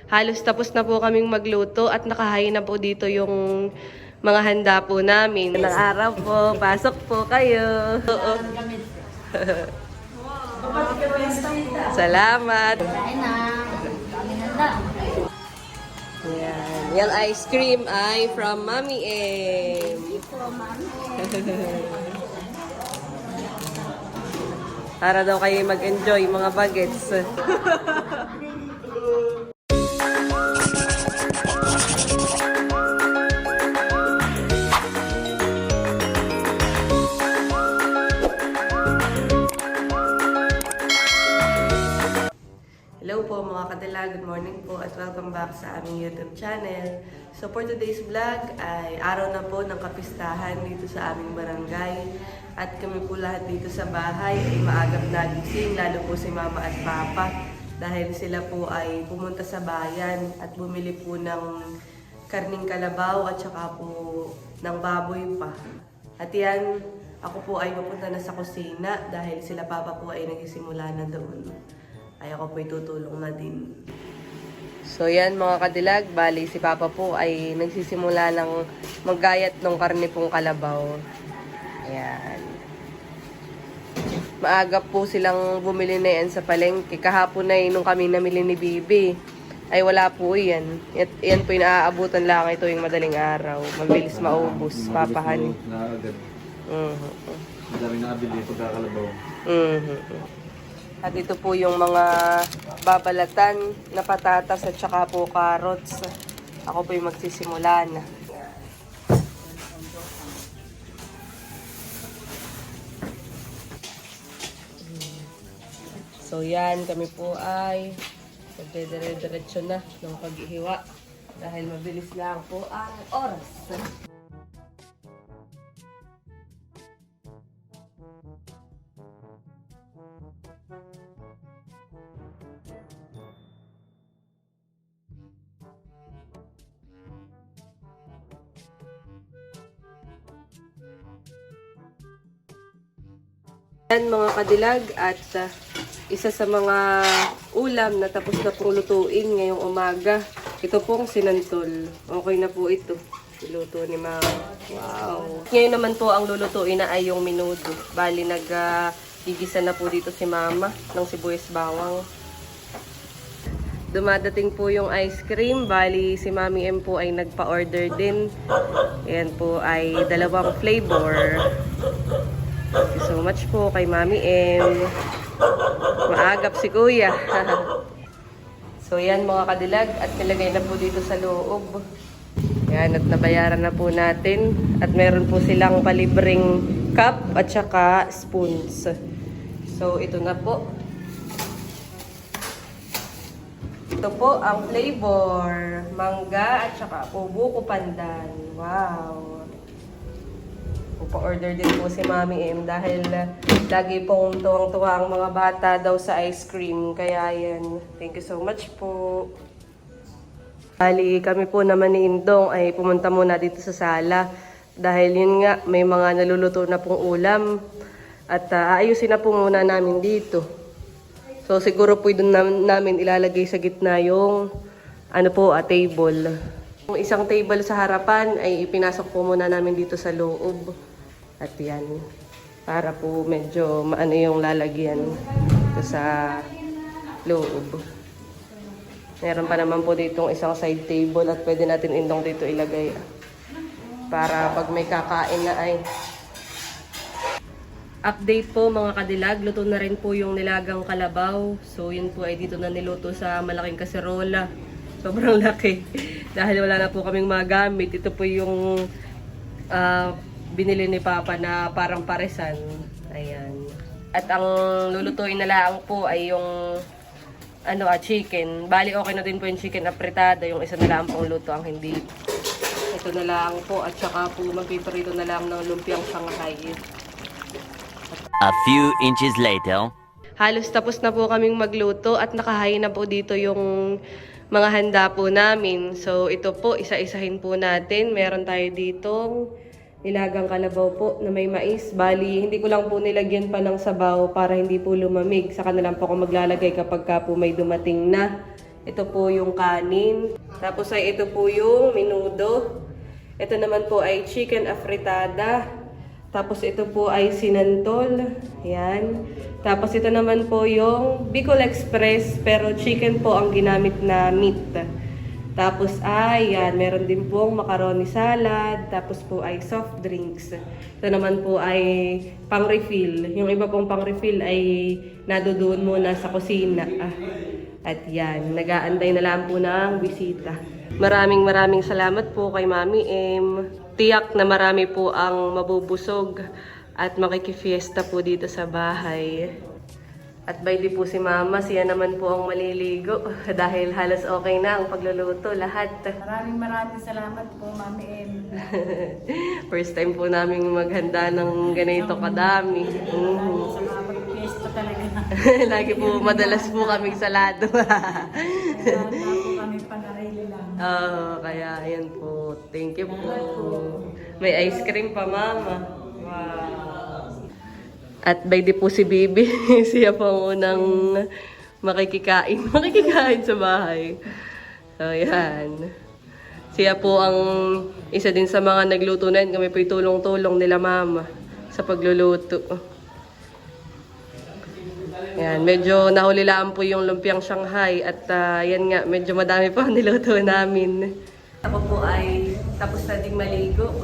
Halos tapos na po kaming magluto at nakahain na po dito yung mga handa po namin. Ng araw po, pasok po kayo. Oo. Salamat. Yan. Yung ice cream ay from Mami M. Para daw kayo mag-enjoy mga bagets. Hello po mga kadala, good morning po at welcome back sa aming YouTube channel. So for today's vlog ay araw na po ng kapistahan dito sa aming barangay. At kami po lahat dito sa bahay ay maagap nagising, lalo po si Mama at Papa. Dahil sila po ay pumunta sa bayan at bumili po ng karning kalabaw at saka po ng baboy pa. At yan, ako po ay pupunta na sa kusina dahil sila Papa po ay nagsisimula na doon. Ay ako po'y tutulong na din. So yan mga kadilag, bali si Papa po ay nagsisimula ng maggayat ng karne pong kalabaw. Ayan. Maaga po silang bumili na yan sa palengke. Kahapon na nung kami namili ni Bibi, ay wala po yan. Yan po yung naaabutan lang ito yung madaling araw. Mabilis maubos, papahan. Madaming nakabili pagkakalabaw. At ito po yung mga babalatan na patatas at saka po carrots. Ako po yung magsisimula na. So yan, kami po ay magdedire-diretso na ng paghihiwa dahil mabilis lang po ang oras. Yan mga kadilag at isa sa mga ulam na tapos na pong lutuin ngayong umaga. Ito pong sinantol. Okay na po ito. Luto ni Mama. Wow. Ngayon naman po ang lulutuin na ay yung menudo. Bali gigisa na po dito si Mama ng sibuyas bawang. Dumadating po yung ice cream. Bali si Mami M po ay nagpa-order din. Ayan po ay 2 flavor. Thank you so much po kay Mami M. Maagap si Kuya. So yan mga kadilag at nilagay na po dito sa loob. Yan at nabayaran na po natin. At meron po silang palibreng cup at saka spoons. So ito na po. Ito po ang flavor. Mangga at saka po buko pandan. Wow. Pa-order din po si Mami M dahil lagi pong tuwang-tuwa ang mga bata daw sa ice cream. Kaya yan. Thank you so much po. Bali, kami po naman ni Indong ay pumunta muna dito sa sala. Dahil yun nga, may mga naluluto na pong ulam. At aayusin na po muna namin dito. So siguro po doon namin ilalagay sa gitna yung table. Yung isang table sa harapan ay ipinasok po muna namin dito sa loob. At yan, para po medyo maano yung lalagyan dito sa loob. Meron pa naman po ditong isang side table at pwede natin Indong dito ilagay. Para pag may kakain na ay. Update po mga kadilag, luto na rin po yung nilagang kalabaw. So yun po ay dito na niluto sa malaking kaserola. Sobrang laki. Dahil wala na po kaming magamit. Ito po yung binili ni Papa na parang paresan. Ayan. At ang lulutuin na lang po ay yung chicken. Bali okay na din po yung chicken apretada. Yung isa na lang pong luto ang hindi. Ito na lang po. At saka po magpiprito na lang ng lumpiang Shanghai. A few inches later. Halos tapos na po kaming magluto at nakahain na po dito yung mga handa po namin. So ito po, isa-isahin po natin. Meron tayo ditong nilagang kalabaw po na may mais. Bali, hindi ko lang po nilagyan pa ng sabaw para hindi po lumamig. Saka na lang po ako maglalagay kapag ka po may dumating na Ito po yung kanin. Tapos ay ito po yung menudo. Ito naman po ay chicken afritada. Tapos ito po ay sinantol. Yan. Tapos ito naman po yung Bicol Express pero chicken po ang ginamit na meat. Tapos ay yan, meron din pong macaroni salad. Tapos po ay soft drinks. Ito naman po ay pang-refill. Yung iba pong pang-refill ay nadodoon muna sa kusina. At yan, nag-aantay na lang po ng bisita. Maraming salamat po kay Mami M. Tiyak na marami po ang mabubusog at makikifiesta po dito sa bahay. At by di po si Mama, siya naman po ang maliligo dahil halos okay na ang pagluluto lahat. Maraming salamat po, Mami M. First time po namin maghanda ng ganito kadami. Salamat, fiesta talaga na. Lagi po, madalas po kaming salado. Kaya po kami panarili lang. Kaya ayan po. Thank you po. May ice cream pa, Mama. Wow. At by di po si Bibi, siya po ang unang makikikain sa bahay. So, yan. Siya po ang isa din sa mga nagluto na yun. Kami po tulong-tulong nila Mama sa pagluluto. Yan, medyo nahulilaan po yung lumpiang Shanghai at yan nga, medyo madami pa ang niluto namin. Ako po ay tapos na ding maligo.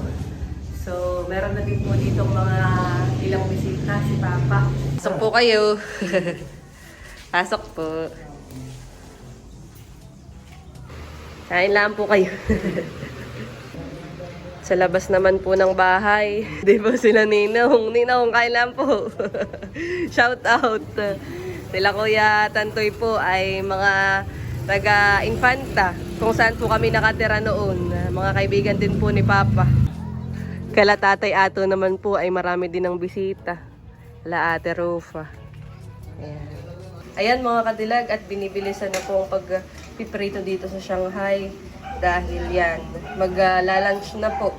So, meron na din po dito mga ilang bisita si Papa. Pasok po kayo. Pasok po. Kain lang po kayo. Sa labas naman po ng bahay. Di ba sila Ninong? Ninong, kain lang po. Shout out. Sila Kuya Tantoy po ay mga taga-Infanta. Kung saan po kami nakatira noon. Mga kaibigan din po ni Papa. Kala Tatay Ato naman po ay marami din ng bisita. La Ate Rufa. Ayan. Ayan mga kadilag at binibilisan na po ang pagpiprito dito sa Shanghai. Dahil yan, maglalunch na po.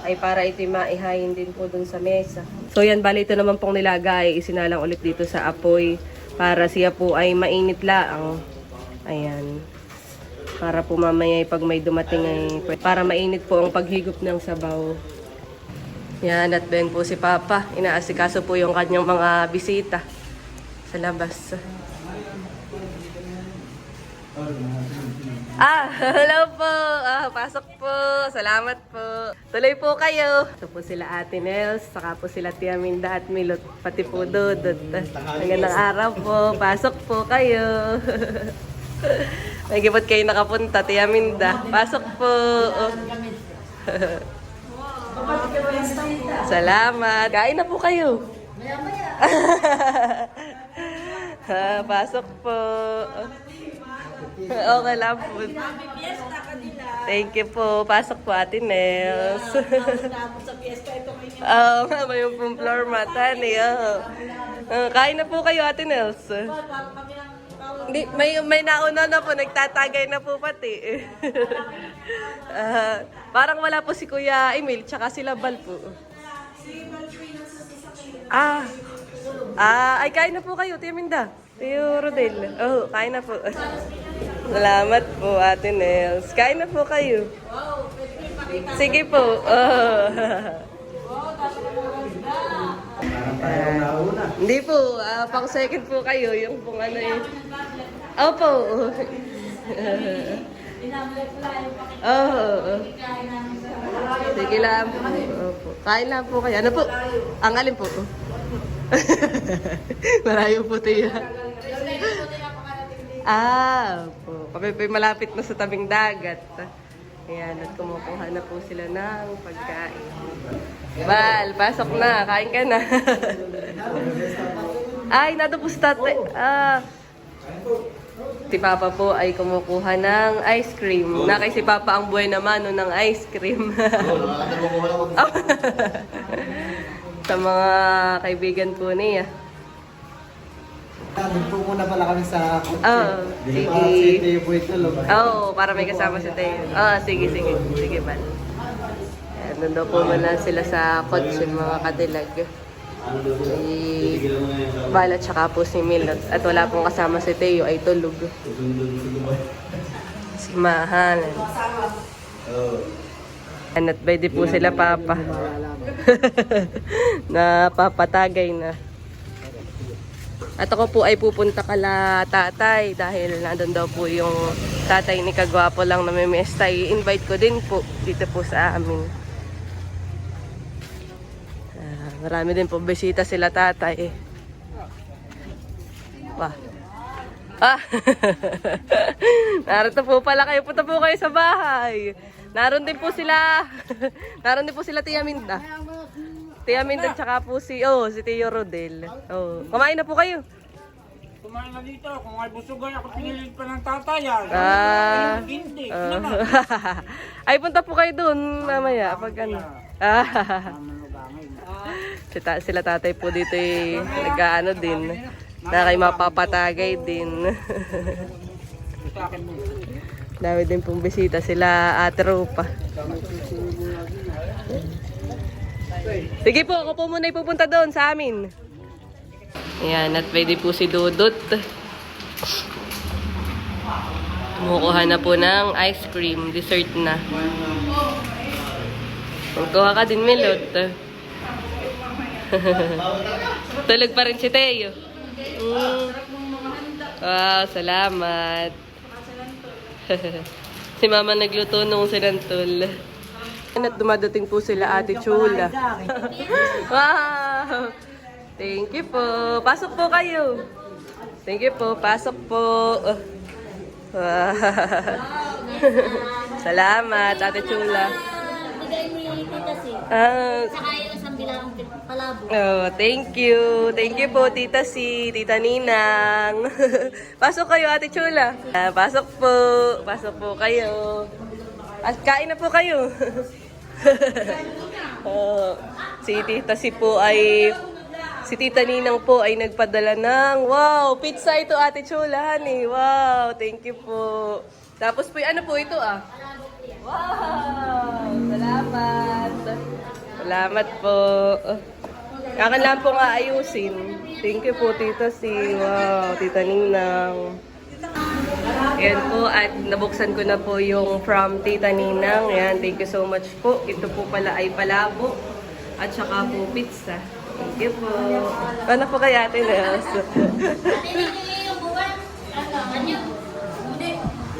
Ay para ito maihayin din po dun sa mesa. So yan, bali ito naman pong nilagay. Isinalang ulit dito sa apoy. Para siya po ay mainit laang. Ayan. Para po mamaya pag may dumating ay para mainit po ang paghigop ng sabaw. Yan, at then po si Papa, inaasikaso po yung kanyang mga bisita sa labas. Hello po! Pasok po! Salamat po! Tuloy po kayo! Ito po sila Ate Nels, saka po sila Tia Minda at Milot, pati po Dudut. Magandang araw po! Pasok po kayo! Nagibot kayo nakapunta, Tia Minda. Pasok po! Salamat. Kain na po kayo. Pasok po. Okay lang po. Thank you po. Pasok po, Ate Nels. Mama yung pong floor mat, honey. Kain na po kayo, Ate Nels. Hindi, may nauna na po, nagtatagay na po pati. Parang wala po si Kuya Emil, tsaka si Labal po. Ay kain na po kayo, Tia Minda. Tio Rodel. Kain na po. Salamat po, Ate Nels. Kain na po kayo. Sige po. Hindi po, pang second po kayo, yung pong ano yun. Opo. Sige lang po. Opo. Kain lang po kayo. Ano po? Ang alin po? Marayo po tiya. Opo. Kami po malapit na sa tabing dagat. Ayan, at kumukuha na po sila ng pagkain. Bal, pasok na. Kain ka na. Ay, nato po sa tatay. Si Papa po ay kumukuha ng ice cream. Nakay si Papa ang buhay naman ng ice cream. Sa mga kaibigan po niya. Nagpo muna pala kami sa kotse. Sige. Si Teo po itulog. Para may kasama si Teo. Sige. Sige, Bal. Ayan, doon daw po muna sila sa kotse, mga kadilag. Si Val at saka po si Milot. At wala pong kasama si Teo ay tulog. Si Mahal. At pwede po sila papa. Napapatagay na. At ako po ay pupunta kala tatay dahil nandun daw po yung tatay ni Kagwapo lang na may mesta. I-invite ko din po dito po sa amin. Marami din po bisita sila tatay. Wah. Ah! Narito po pala kayo. Punta po kayo sa bahay. Naroon din po sila. Naroon din po sila Tia Minda. Tia Minda tsaka po si Tio Rodel. Oh. Kumain na po kayo. Kumain na dito. Kung ay busugan ako, pinilit pa ng tatayan. Hindi. Ay, punta po kayo dun mamaya. Pag ano. Sila tatay po dito nag-ano din. Na kayo mapapatagay din. Dami din pong bisita sila Ate Rupa. Sige po, ako po muna ipupunta doon sa amin. Ayan, at pwede po si Dudut. Kumukuha na po ng ice cream. Dessert na. Magkuha ka din, Milot. Tulog pa rin si Teo. Wow, salamat. Si Mama nagluto nung sinantol. At dumadating po sila Ate Chula. Wow! Thank you po. Pasok po kayo. Thank you po. Pasok po. Wow. Salamat, Ate Chula. Bigay mo yung tita si. Saka yung isang bilang palabo. Oh, thank you. Thank you po, Tita Si, Tita Ninang. Pasok kayo, Ate Chula. Pasok po. Pasok po kayo. At kain na po kayo. Si Tita Si po ay... Si Tita Ninang po ay nagpadala ng... Wow! Pizza ito, Ate Chula, honey. Wow! Thank you po. Tapos po, ano po ito Wow! Salamat! Salamat po. Akin lang po nga ayusin. Thank you po, Tita Si. Wow! Tita Ninang. Ayan po, at nabuksan ko na po yung from Tita Ninang. Ayan, thank you so much po. Ito po pala ay palabo. At saka po pizza. Thank you po. Paano po kaya Ate Nels?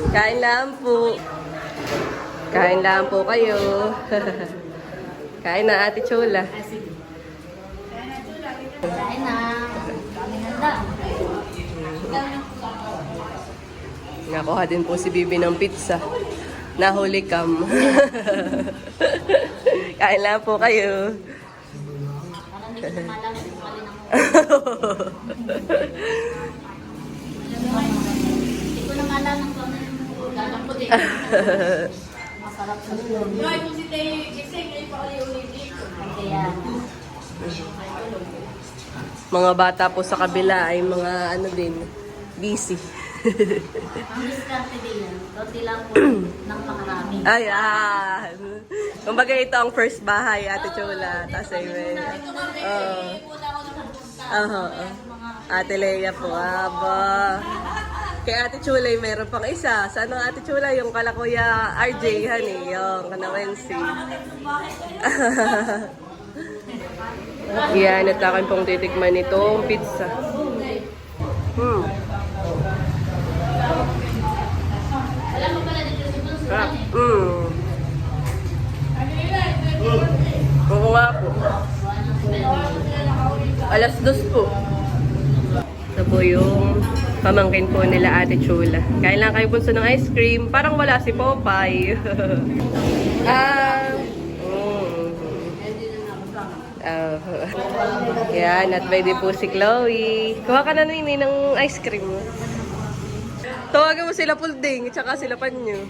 Kain lang po. Kain lang po kayo. Kain na Ate Chula. Kain na. Kaming handa. Nakuha din po si Bibi ng pizza. Nahuli kam. Kain lang po kayo. Parang hindi ko malaman kung alin ang hindi ko na malaman kung ano yung lalakot eh. Masarap sa ulo. Ay, kung si Tayo gising, ay pa ulit dito. Kaya, Mga bata po sa kabila ay mga ano din, busy. ang diskarte din yan. Kunti lang po ng pangarami. Ayan. Kumbaga ito ang first bahay, Ate Chula. Tapos ay may... Ate Leia po. Aba. Kay Ate Chula ay mayroon pang isa. Saan ang Ate Chula? Yung kalakuya RJ, honey. Yung kanawensi. Yan, at akin pong titikman itong pizza. Oo nga po. 2:00 po. Ito po yung pamangkin po nila Ate Chula. Kain lang kayo punso ng ice cream. Parang wala si Popeye. Yan, at pwede po si Chloe. Kuha ka na nini ng ice cream. Tawagan mo sila Pulding, tsaka sila Panyo.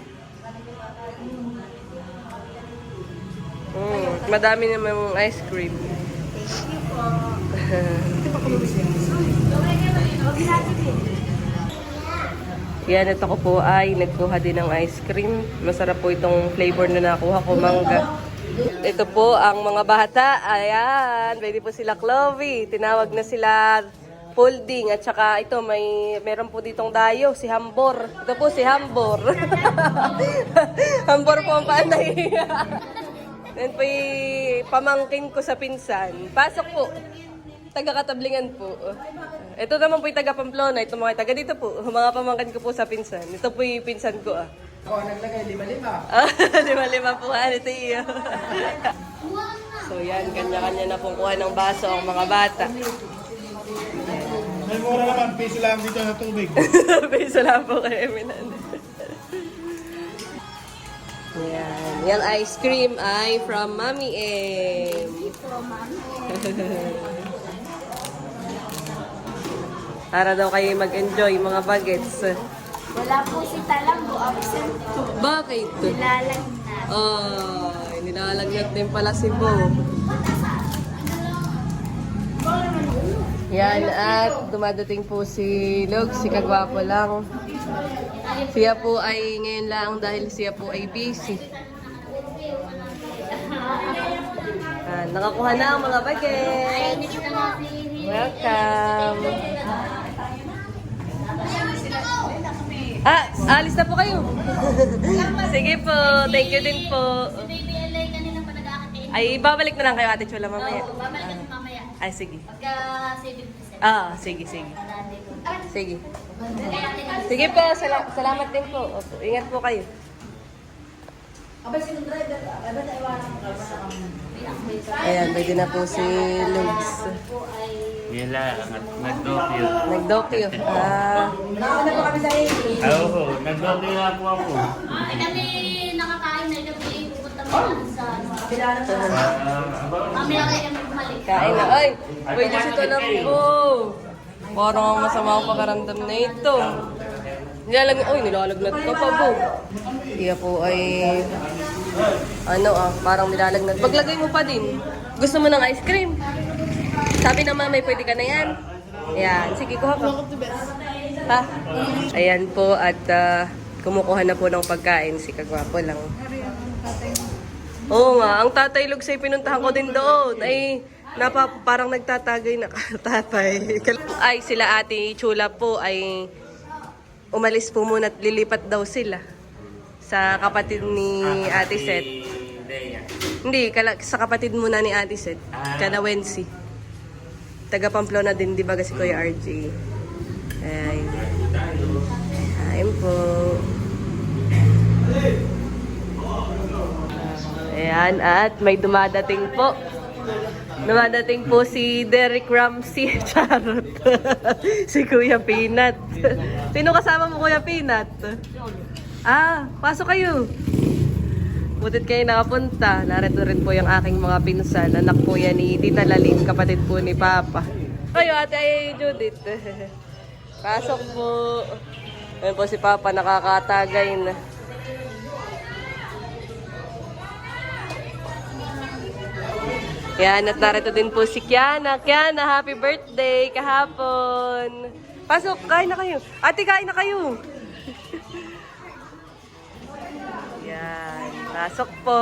Madami naman yung ice cream. Yan, ito ko po ay nagkuha din ng ice cream. Masarap po itong flavor na nakuha ko, mangga. ito po ang mga bata. Ayan, pwede po sila Chloe. Tinawag na sila Folding. At saka ito, meron po ditong dayo, si Hambor. Ito po si Hambor. Hambor po ang panay. Yan po yung pamangkin ko sa pinsan. Pasok po. Taga-Katablingan po. Ito naman po yung taga-Pamplona. Ito mga taga dito po. Mga pamangkin ko po sa pinsan. Ito po yung pinsan ko. Ako naglagay 5-5. 5-5 po ano tiyo. So yan, kanya-kanya na pong kuha ng baso ang mga bata. May mura naman, piso lang dito sa tubig. Piso lang po kayo, Minan. Yan. Yung ice cream ay from Mami M. Para daw kayo mag-enjoy mga bagets. Wala po si Talang, absent po. Bakit? Nilalagnat. Ay, nilalagnat din pala si Bo. Yan, at dumadating po si Log, si Kagwapo lang. Siya po ay ngayon lang dahil siya po ay busy. Nakakuha na ang mga bagets. Welcome. Alis na po kayo. Sige po, thank you din po. Si Baby LA kanina pa nag-aakit. Ay, babalik na lang kayo Ate Chula mamaya. Oo, babalik kami mamaya. Ay, sige. Pagka 7%. Sige, sige. Ah, Sige. kaya natin Sige po, salamat din po. Opo, ingat po kayo. Ayan, pwede na po si Lugs. Yan lang, nag-dokyo. Nag-dokyo. Nauna pa kami sa iyo. Oo, nag-dokyo na po ako. kami nakakain na kami pupunta mo sa mamaya kayo kami bumalik. Kain na. Ay, pwede si Talang po. Parang ang masama ang pakaramdam na ito. Nilalagnat ka pa po. Iya po ay, parang nilalagnat. Paglagay mo pa din. Gusto mo ng ice cream? Sabi ng mamay, pwede ka na yan. Ayan, sige, kuha ka. Ha? Ayan po, at kumukuha na po ng pagkain si Kagwapo lang. Oo nga, ang tatay Lugsay pinuntahan ko din doon. Ay, parang nagtatagay na tatay. Ay, sila Ate Chula po ay umalis po muna at lilipat daw sila sa kapatid ni Ate Seth. Hindi, sa kapatid muna ni Ate Seth. Kana Wensi. Taga Pamplona din, di ba si Kuya RJ? Ay. Ayun po. Ayan, at may dumadating po. Dumadating po si Derek Ramsey. Charot. Si Kuya Peanut. Sino kasama mo, Kuya Peanut? Pasok kayo. Butit kayo nakapunta. Narito rin po yung aking mga pinsan. Anak po yan ni Tita Lalim, kapatid po ni Papa. Kayo, Ate Judith. Pasok po. Ayan po si Papa, nakakatagay na. Yan, at narito din po si Kiana. Kiana, happy birthday kahapon. Pasok, kain na kayo. Ate, kain na kayo. Yan, pasok po.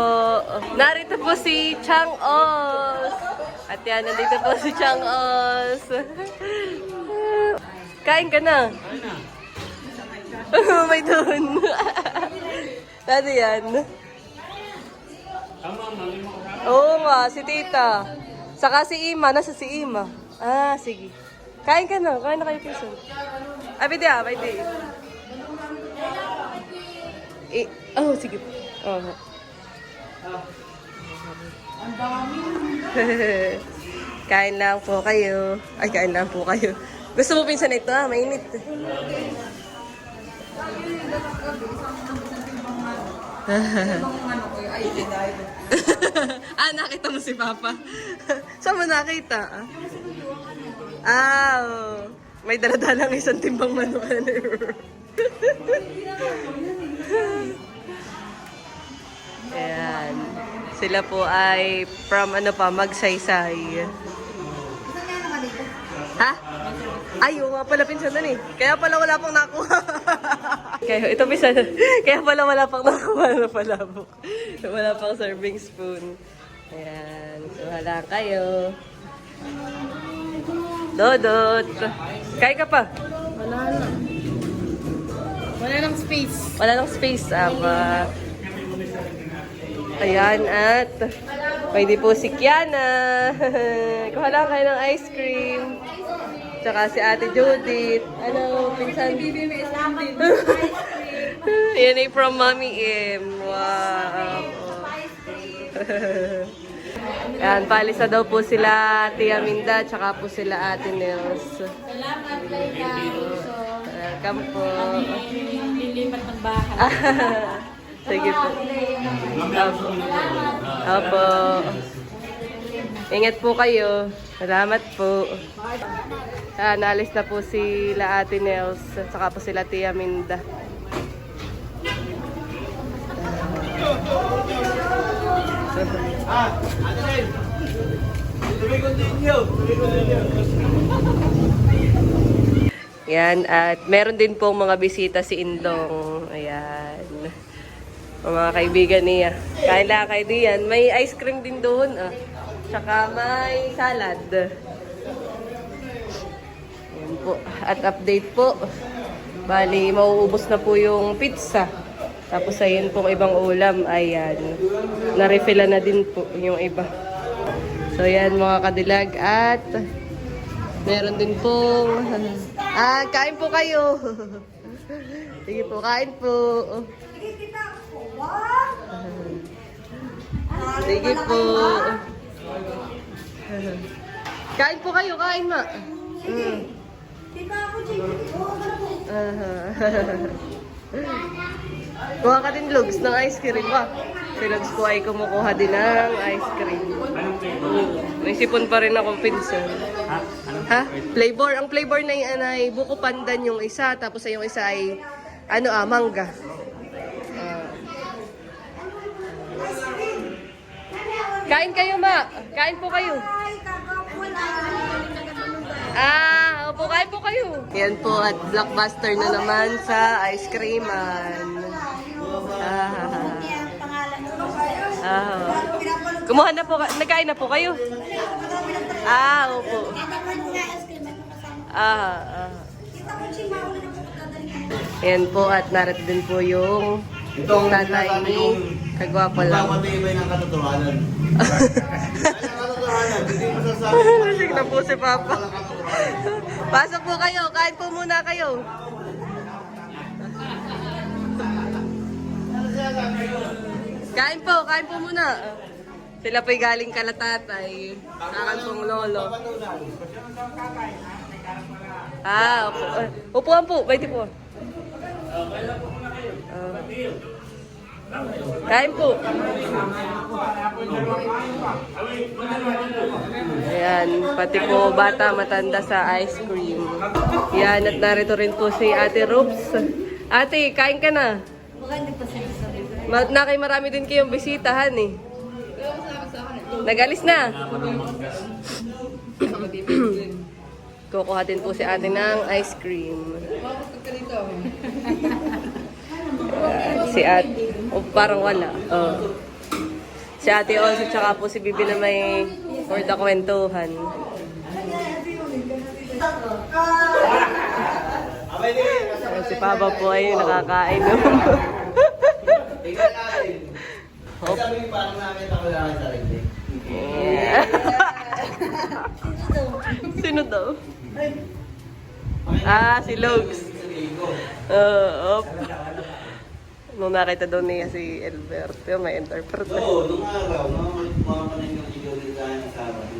Narito po si Chang Os. At yan, nandito po si Chang Os. Kain ka na. May doon. Dati yan. Oo nga, si Tita. Saka si Ima. Nasa si Ima. Sige. Kain ka na. Kain na kayo, Piso. Pwede pwede. Sige. Kain lang po kayo. Ay, kain lang po kayo. Gusto mo pinsan ito, mainit. Nakita mo si Papa? Saan mo nakita? May daladalang isang timbang manok. Ayan. Sila po ay from Magsaysay. Ha? Ay, oo nga pala pinsan na eh. Kaya pala wala pang nakuha. Ito pinsan. Kaya pala wala pang nakuha na palabok. Wala pang serving spoon. Ayan, wala kayo. Dodot. Kain ka pa? Wala nang space. Wala nang space, ama. Ayan, at pwede po si Kiana. Kuha lang kayo ng ice cream. Tsaka si Ate Judith. Ano, pinsan? Yan ay from Mommy M. Wow. Yan, paalisa daw po sila Tia Minda, tsaka po sila Ate Nels. Salamat, Laika. So, Welcome po. lilipat ng bahay. Sige po. Opo. Opo. Ingat po kayo. Salamat po. Naalis na po sila Ate Nels, tsaka po sila Tia Minda. Yan, at meron din pong mga bisita si Indong. Ayan. Mga kaibigan niya. Kain lang kayo diyan. May ice cream din doon. Tsaka may salad. Ayan po. At update po. Bali, mauubos na po yung pizza. Tapos ayun pong ibang ulam. Ayan. Na-refilla na din po yung iba. So yan mga kadilag. At meron din pong... kain po kayo. Sige po, kain po. Sige po. Kain po kayo, kain ma. Kuha ka din, Lugs, ng ice cream ba? Si Lugs po ay kumukuha din ng ice cream. May sipon pa rin akong pinsan. Ha? Flavor. Ang flavor na yan ay buko pandan yung isa, tapos yung isa ay mangga. Kain kayo, ma. Kain po kayo. Opo, kain po kayo. Yan po, at blockbuster na naman sa ice creaman. Kumuha na po, nagkain na po kayo? Opo. Yan po, at narito din po yung tatay ni Kagwapo lang. Matibay ng katotohanan. Ang katotohanan, hindi masasabi. Lasing na po si Papa. Pasok po kayo, kain po muna kayo. Kain po muna. Sila po'y galing kalatatay. Akan pong lolo. Opo. Upuan po, baiti po. Kain po. Ayan, pati po bata matanda sa ice cream. Ayan, at narito rin po si Ate Robes. Ate, kain ka na. Marami din kayong bisitahan eh. Nag-alis na. Kukuha din po si ate ng ice cream. Si ate, parang wala. Si ate also, tsaka po si Bibi na may for the kwentuhan. Si Papa po ay nakakain. Sabi niyo parang namin ako lang sa sarili. Sino daw? Si Logs. Nung nakita daw niya si Alberto, may interpret. Oo, nung araw, mga kanina yung iulitan sa Sabado.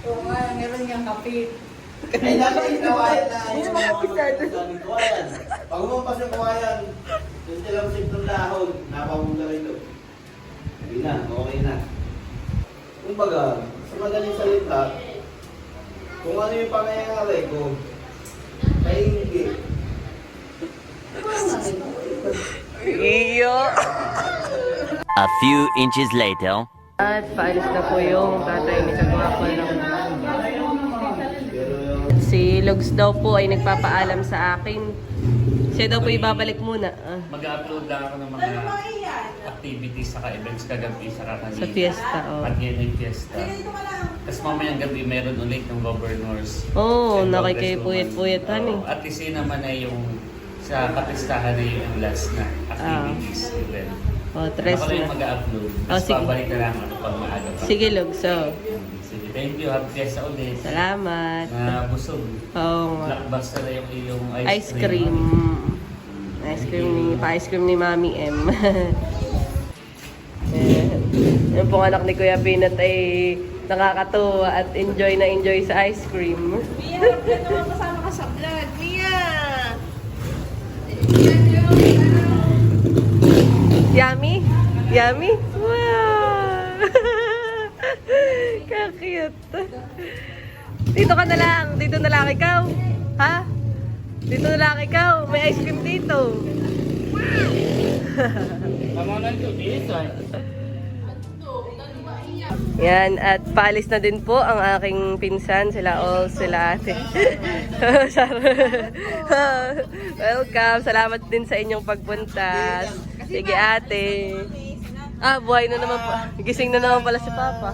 Oo nga, meron niyang kapit. Ay, dapat yung kawayan na yung daming kawayan. Pag umampas yung kawayan, yung silang simplong dahon, napamula rito. Hindi na, okay na. Kumbaga, sa madaling salita, kung ano yung pangyayari ko, ay hindi. Iyo! A few inches later. At paalis na po yung tatay ni Kagwapo lang. Si Logs daw po ay nagpapaalam sa akin. Siya daw po ibabalik muna. Mag-upload lang ako ng mga activities saka events kagabi saka kanina. Sa fiesta, oh. At yan yung fiesta. Tapos mamayang gabi meron ulit ng governors. Oh, and nakikipuyat-puyatan eh. At least yun naman ay yung sa kapistahan na yung last na activities event. Oh, tres Ako rin na. mag-upload. Oh, Tapos sige. babalik na lang ako pag maaga pa. Sige, Lugso. Sige, thank you. Happy fiesta ulit. Salamat. Na busog. Oo nga. Blockbuster na yung iyong Ice cream. Pa-ice cream ni Mami M. Yung pong anak ni Kuya Pinat ay nakakatuwa at enjoy na enjoy sa ice cream. Mia, wala naman kasama ka sa vlog. Mia! Yummy? Yummy? Wow! Ka-cute. Dito ka na lang. Dito na lang ikaw. Ha? Dito na lang ikaw. May ice cream dito. Yan, at paalis na din po ang aking pinsan, sila all, sila ate. Welcome, salamat din sa inyong pagpunta. Sige ate. Ah, buhay na naman pa. Gising na naman pala si Papa.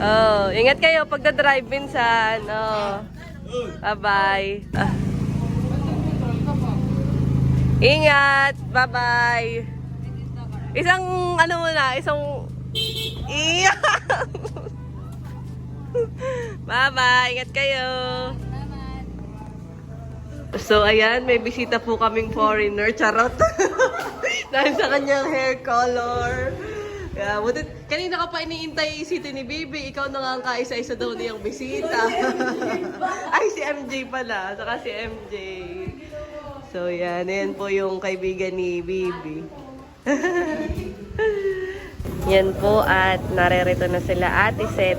Oh, ingat kayo pagda-drive minsan. Oh. Bye-bye. Ah. Ingat! Bye-bye! Isang, ano muna, isang... Iya! Bye-bye! Ingat kayo! So, ayan, may bisita po kaming foreigner. Charot! Dahil sa kanyang hair color. Yeah, kanina ka pa iniintay isiti ni Bibi. Ikaw na nga ang kaisa-isa daw niyang bisita. Ay, si MJ pala. Saka si MJ. So, yan po yung kaibigan ni Bibi. Yan po at naririto na sila Ate Seth.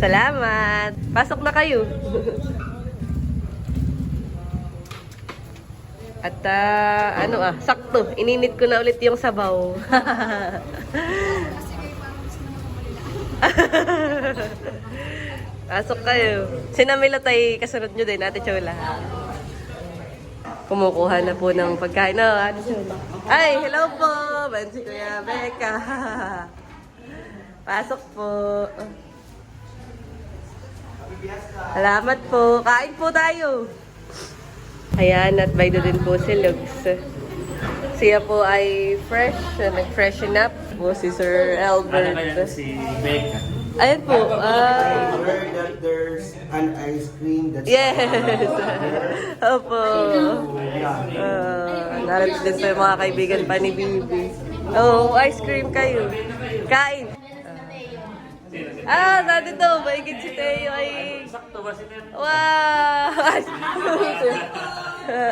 Salamat! Pasok na kayo! At sakto, ininit ko na ulit yung sabaw. Pasok kayo. Sinamilot ay kasunod nyo din, Ate Chola. Kumukuha na po ng pagkain. No, Ate Chola. Ay, hello po! Ben si Kuya Becca. Pasok po. Salamat po. Kain po tayo. Ayan, at by the din po si Lux. Siya po ay fresh, nag-freshen up po si Sir Albert. Si Becca. Ayan po. Heard that there's an ice cream that's Yes! Opo. Narito din po yung mga kaibigan pa ni Bibi. Oh, ice cream kayo. Kain. Dati to, maigit si Teo ay... Sakto ba si Ned? Wow!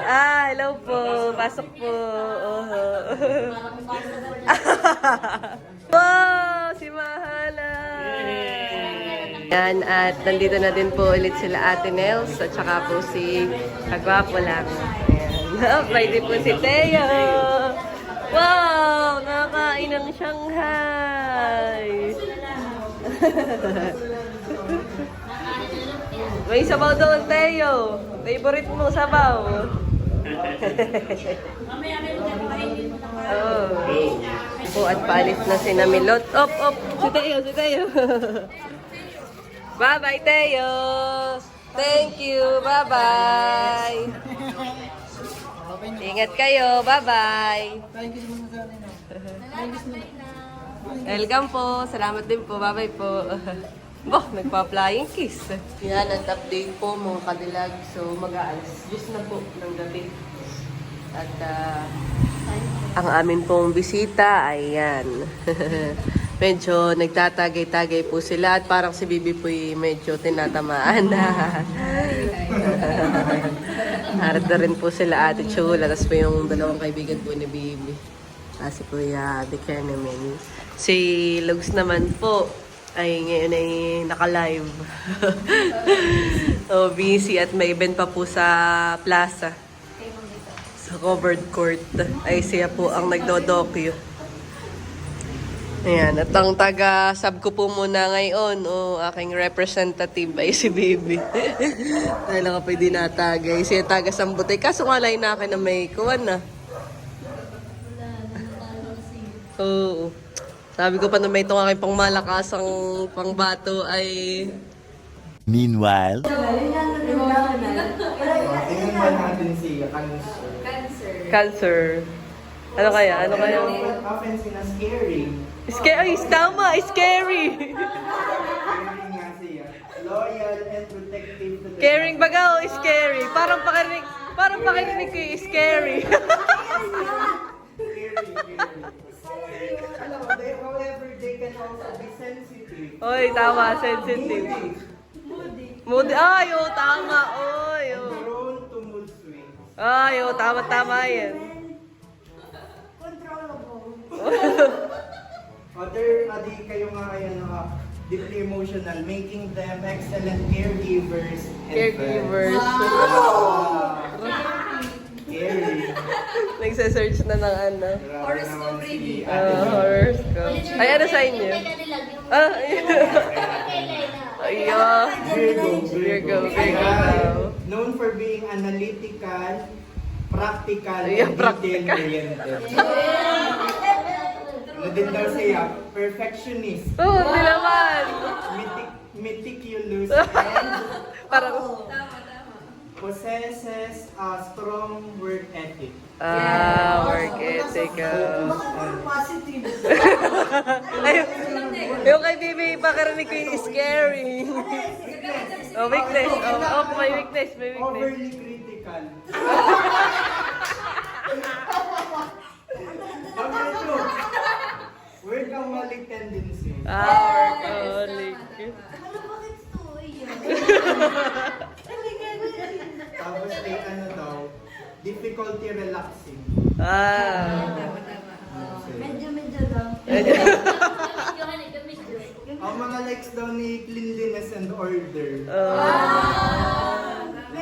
Hello po. Pasok po. Wow! Si Mahala! Yan, at nandito na din po ulit sila Ate Nels at saka po si Kagwapo lang. Ayan. Pwede po si Teo. Wow! Nakakain ng Shanghai. May sabaw doon, Teo. Favorite mo sabaw. Oh. Po at paalis na si Namilot. Op. Si Teo. Bye-bye, Teo. Thank you. Bye-bye. Ingat kayo. Bye-bye. Welcome po. Salamat din po. Bye-bye po. Nagpa-flying kiss. Yan, at update po mga kadilag. So, mag-aalas 10 na po ng gabi. At ang amin pong bisita ay yan. Medyo nagtatagay-tagay po sila at parang si Bibi po medyo tinatamaan na. Harap na rin po sila Ate Chula. Tapos po yung dalawang kaibigan po ni Bibi. Si Kuya Bekernamen. Si Lugs naman po ay ngayon ay naka-live. So, busy at may event pa po sa plaza. Sa covered court. Ay siya po ang nagdodokyo. Ayan, at ang taga-sub ko po muna ngayon, aking representative ay si Bibi. Dahil lang ako pwede natagay. Siya taga-sambutay. Kaso nga lang na akin na may kuwan na. Oo. Sabi ko pa na may itong aking pangmalakasang pangbato ay... Meanwhile, Tingnan ba natin si Cancer. Ano kaya? Ano kaya? Often sina scary. Scary! Tama! Scary! Scary nga siya. Loyal and protective to the Caring baga o scary? Parang pakarinig ko yung scary. Alam mo, however, they can also be sensitive. Oy, tama. Sensitive. Moody. Ay, tama. Oy, Prone to mood swings. Ay, tama yan. Adi kayo nga ay deeply emotional, making them excellent caregivers. Caregivers. Caring. Nagsa-search na ng ano. Horoscope reading. Horoscope. Ay, ano sa inyo? Ah, ayun. Virgo. Known for being analytical, practical, Yeah, and practical. detail-oriented. Ano din daw siya? Perfectionist, Oo, hindi naman. meticulous, and Parang, possesses a strong work ethic. work ethic. Ayun, yung kay Bibi, pakarinig ko yung scary. Weakness. May weakness. Overly critical. Number 2. Workaholic tendency. Workaholic. Tapos ay ano daw, difficulty relaxing. Medyo daw. Ang mga likes daw ni cleanliness and order.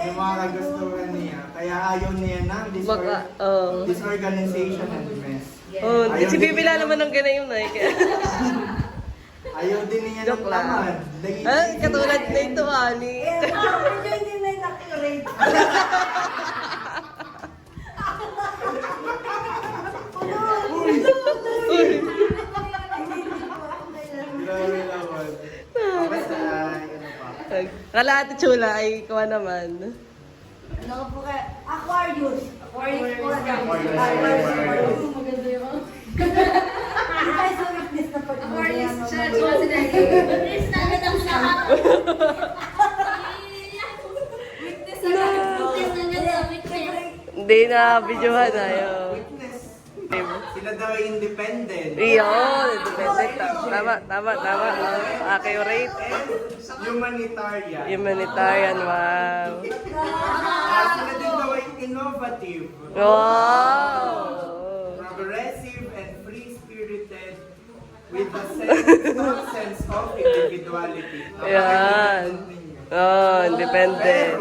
Yung mga kagustuhan niya. Kaya ayaw niya ng disorganization and mess. Si Bibi naman ng ganun na. Ayaw din niya ng Joke lang. tamad. Katulad na ito, Ani. Medyo hindi na inaccurate. Grabe naman. Tapos ano pa? Kalahati chula ay kuha naman. Ano ka po kaya? Aquarius. Aquarius. Maganda yun. Ay, sa weakness na pag Aquarius siya. Weakness na agad ang lahat. Weakness agad. Weakness agad. Weakness. Hindi na videohan ayo. Witness. Sila daw ay independent. Iyon, independent. Tama. Accurate. And humanitarian. Humanitarian, wow. Sila din daw ay innovative. Wow! Progressive and free-spirited with a strong sense of individuality. Yan. Independent.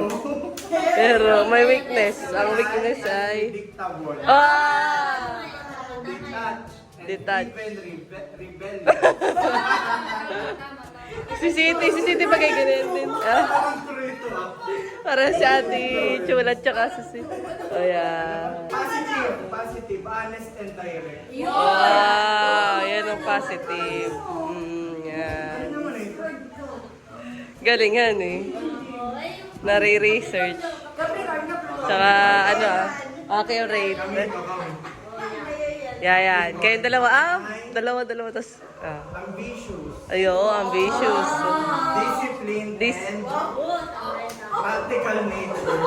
Pero may weakness. Ang weakness ay... Predictable. Detached. Detached. And even rebellious. Si City pa kay ganyan din. Parang true ito ah. Para si Ate Chula tsaka si City. Yeah. Positive, honest and direct. Wow! Yan ang positive. Yan. Ano naman ito? Galingan eh. Nare-research. Tsaka accurate. Yan. Kayong dalawa, dalawa. Tas, Ambitious. ambitious. Disciplined and practical nature.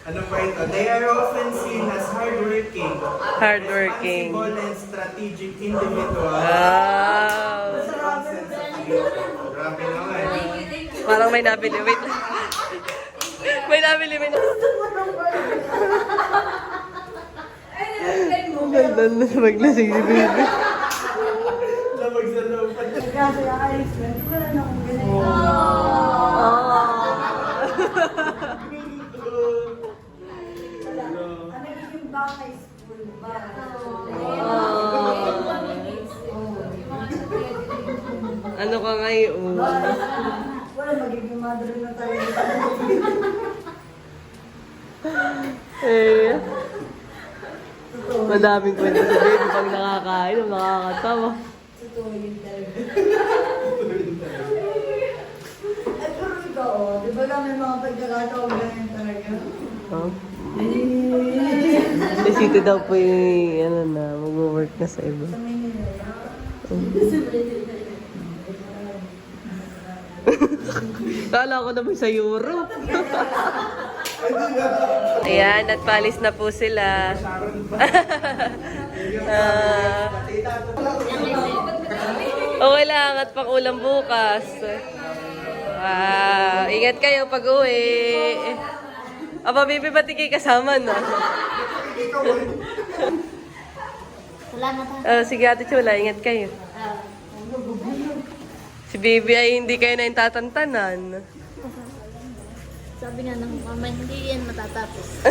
Ano ba ito? They are often seen as hardworking, responsible and strategic individuals. Wow! Strong sense of humor. Grabe naman. Parang may nabili. Wait. May nabili. Ganda na maglasing si Baby. Labag sa loob. Kaso nakaalis na. Wala na akong ganun. Ang nagiging baka is full ba? ka ngayon. Wala, magiging mother na tayo. Eh, madaming kwento sa baby pag nakakain, nakakatawa. Totoo yun talaga. Ay, pero ikaw, di ba ka may mga pagkakataon ganyan talaga? Huh? Kasi daw po yung, mag-work na sa iba. Sa Manila, Kala ko naman sa Europe. Ayan, at palis na po sila. Okay lang, at pang ulam bukas. Ingat kayo pag uwi. Aba, Bibi, ba't ikay kasama na? Salamat ha. Sige, Ate Chula, ingat kayo. Si Bibi ay hindi kayo na yung tatantanan. Sabi nga ng mama, hindi yan matatapos.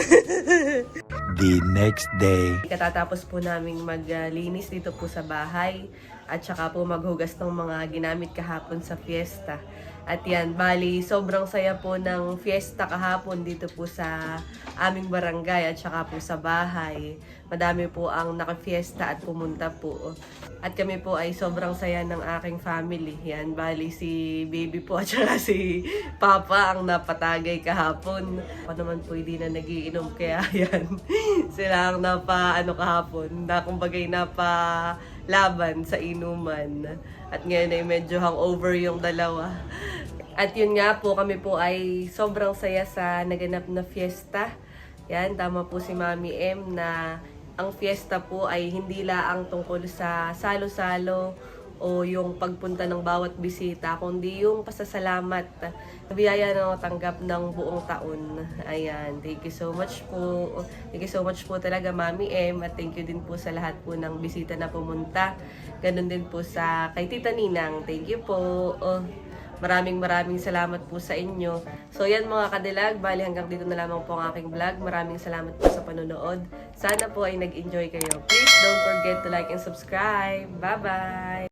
The next day. Katatapos po naming maglinis dito po sa bahay at saka po maghugas ng mga ginamit kahapon sa fiesta. At yan, bali, sobrang saya po ng fiesta kahapon dito po sa aming barangay at saka po sa bahay. Madami po ang naka-fiesta at pumunta po. At kami po ay sobrang saya ng aking family. Yan, bali si baby po at saka si papa ang napatagay kahapon. Ako naman po hindi na nagiinom kaya yan. Sila ang kahapon. Na kumbagay laban sa inuman. At ngayon ay medyo hangover yung dalawa. At yun nga po, kami po ay sobrang saya sa naganap na fiesta. Yan, tama po si Mami M na ang fiesta po ay hindi laang tungkol sa salo-salo o yung pagpunta ng bawat bisita, kundi yung pasasalamat na biyaya na natanggap ng buong taon. Ayan, thank you so much po. Thank you so much po talaga, Mami M. At thank you din po sa lahat po ng bisita na pumunta. Ganon din po sa kay Tita Ninang. Thank you po. Maraming salamat po sa inyo. So yan mga kadilag, bali hanggang dito na lamang po ang aking vlog. Maraming salamat po sa panonood. Sana po ay nag-enjoy kayo. Please don't forget to like and subscribe. Bye-bye!